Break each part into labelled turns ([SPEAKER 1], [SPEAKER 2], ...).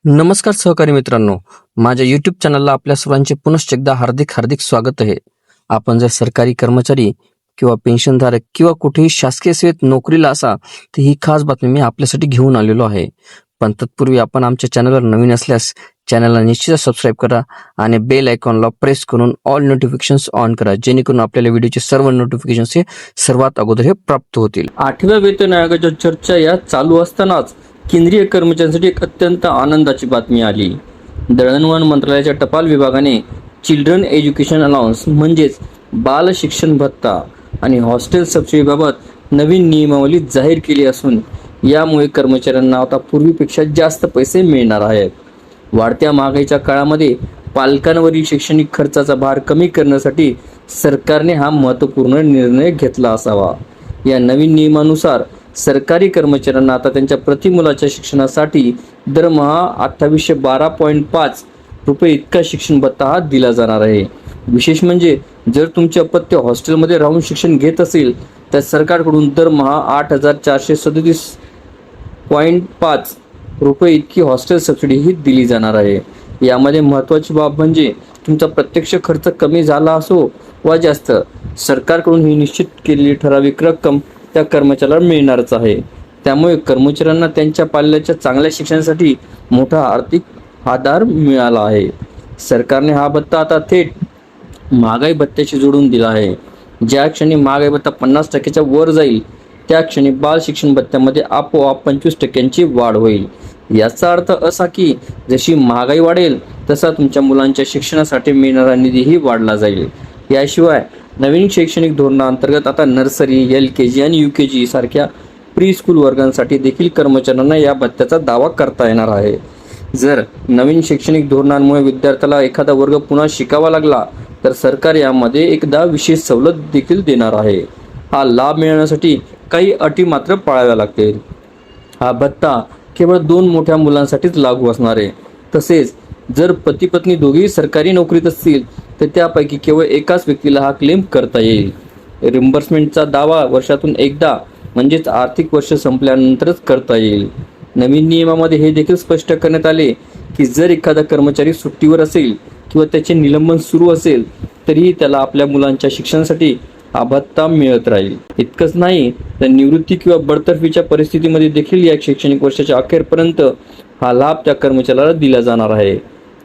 [SPEAKER 1] नमस्कार सहकारी मित्रांनो, माझ्या YouTube चॅनलला आपल्या सर्वांचे पुनश्च एकदा हार्दिक स्वागत आहे. आपण जर सरकारी कर्मचारी किंवा पेन्शनधारक किंवा कुठेही शासकीय सेवेत नोकरीला असा तर ही खास बातमी मी आपल्यासाठी घेऊन आलेलो आहे. पण तत्पूर्वी आपण आमच्या चॅनलवर नवीन असल्यास चॅनलला निश्चित सबस्क्राईब करा आणि बेल आयकॉनला प्रेस करून ऑल नोटिफिकेशन्स ऑन करा, जेणेकरून आपल्याला व्हिडिओचे सर्व नोटिफिकेशन्स हे सर्वात अगोदर हे प्राप्त होतील. 8व्या वेतन आयोगाच्या चर्चा या चालू असतानाच केंद्रीय कर्मचाऱ्यांसाठी एक अत्यंत आनंदाची बातमी आली. दळणवळण मंत्रालयाच्या टपाल विभागाने चिल्ड्रन एज्युकेशन अलाउन्स म्हणजेच बाल शिक्षण भत्ता आणि हॉस्टेल सबसिडीबाबत नवीन नियमावली जाहीर केली असून यामुळे कर्मचाऱ्यांना आता पूर्वीपेक्षा जास्त पैसे मिळणार आहेत. वाढत्या महागाईच्या काळामध्ये पालकांवरील शैक्षणिक खर्चाचा भार कमी करण्यासाठी सरकारने हा महत्त्वपूर्ण निर्णय घेतला असावा. या नवीन नियमानुसार सरकारी कर्मचाऱ्यांना आता त्यांच्या प्रतिमुलाच्या शिक्षणासाठी दरमहा 2812.5 रुपये इतका शिक्षण भत्ता हा दिला जाणार आहे. विशेष म्हणजे जर तुमचे अपत्य हॉस्टेलमध्ये राहून शिक्षण घेत असेल तर सरकारकडून दरमहा 8437.5 रुपये इतकी हॉस्टेल सबसिडी ही दिली जाणार आहे. यामध्ये महत्त्वाची बाब म्हणजे तुमचा प्रत्यक्ष खर्च कमी झाला असो वा जास्त, सरकारकडून ही निश्चित केलेली ठराविक रक्कम त्या कर्मचाऱ्याला मिळणारच आहे. त्यामुळे कर्मचाऱ्यांना त्यांच्या पाल्याच्या चांगल्या शिक्षणासाठी मोठा आर्थिक आधार मिळाला आहे. सरकारने हा भत्ता आता थेट महागाई भत्त्याशी जोडून दिला आहे. ज्या क्षणी महागाई भत्ता 50% वर जाईल त्या क्षणी बाल शिक्षण भत्त्यामध्ये आपोआप 25% वाढ होईल. याचा अर्थ असा की जशी महागाई वाढेल तसा तुमच्या मुलांच्या शिक्षणासाठी मिळणारा निधीही वाढला जाईल. याशिवाय नवीन शैक्षणिक धोरणाअंतर्गत आता नर्सरी, LKG आणि UKG सारख्या प्री स्कूल वर्गांसाठी देखील कर्मचाऱ्यांना या भत्त्याचा दावा करता येणार आहे. जर नवीन शैक्षणिक धोरणांमुळे विद्यार्थ्याला एखादा वर्ग पुन्हा शिकावा लागला तर सरकार यामध्ये एकदा विशेष सवलत देखील देणार आहे. हा लाभ मिळवण्यासाठी काही अटी मात्र पाळाव्या लागतील. हा भत्ता केवळ 2 मोठ्या मुलांसाठीच लागू असणार आहे. तसेच जर पती पत्नी दोघेही सरकारी नोकरीत असतील तर त्यापैकी केवळ एकाच व्यक्तीला हा क्लेम करता येईल. रिम्बर्समेंटचा दावा वर्षातून एकदा म्हणजेच आर्थिक वर्ष संपल्यानंतरच करता येईल. नवीन नियमामध्ये हे देखील स्पष्ट करण्यात आले की जर एखादा कर्मचारी सुट्टीवर असेल किंवा त्याचे निलंबन सुरू असेल तरीही त्याला आपल्या मुलांच्या शिक्षणासाठी हा भत्ता मिळत राहील. इतकंच नाही तर निवृत्ती किंवा बडतर्फीच्या परिस्थितीमध्ये देखील या शैक्षणिक वर्षाच्या अखेरपर्यंत हा लाभ त्या कर्मचाऱ्याला दिला जाणार आहे.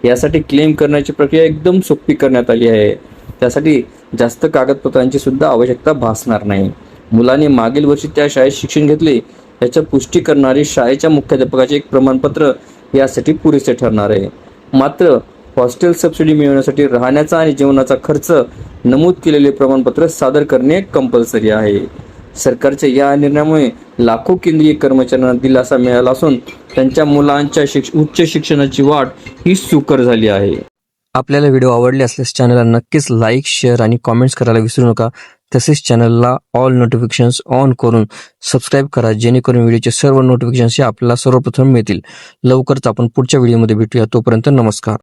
[SPEAKER 1] यासाठी क्लेम करण्याची प्रक्रिया एकदम सोपी करण्यात आली आहे. त्यासाठी जास्त कागदपत्रांची सुद्धा आवश्यकता भासणार नाही. मुलाने मागील वर्षी त्या शाळेत शिक्षण घेतले याच्या पुष्टी करणारे शाळेच्या मुख्याध्यापकाचे एक प्रमाणपत्र यासाठी पुरेसे ठरणार आहे. मात्र हॉस्टेल सबसिडी मिळवण्यासाठी राहण्याचा आणि जेवणाचा खर्च नमूद केलेले प्रमाणपत्र सादर करणे कंपल्सरी आहे. सरकारच्या या निर्णयामुळे लाखो केंद्रीय कर्मचाऱ्यांना दिलासा मिळाला असून त्यांच्या मुलांच्या उच्च शिक्षणाची वाढ ही सुकर झाली आहे. आपल्याला व्हिडिओ आवडले असल्यास चॅनलला नक्कीच लाईक, शेअर आणि कॉमेंट्स करायला विसरू नका. तसेच चॅनलला ऑल नोटिफिकेशन्स ऑन करून सबस्क्राईब करा, जेणेकरून व्हिडिओचे सर्व नोटिफिकेशन्स हे आपल्याला सर्वप्रथम मिळतील. लवकरच आपण पुढच्या व्हिडिओमध्ये भेटूया. तोपर्यंत नमस्कार.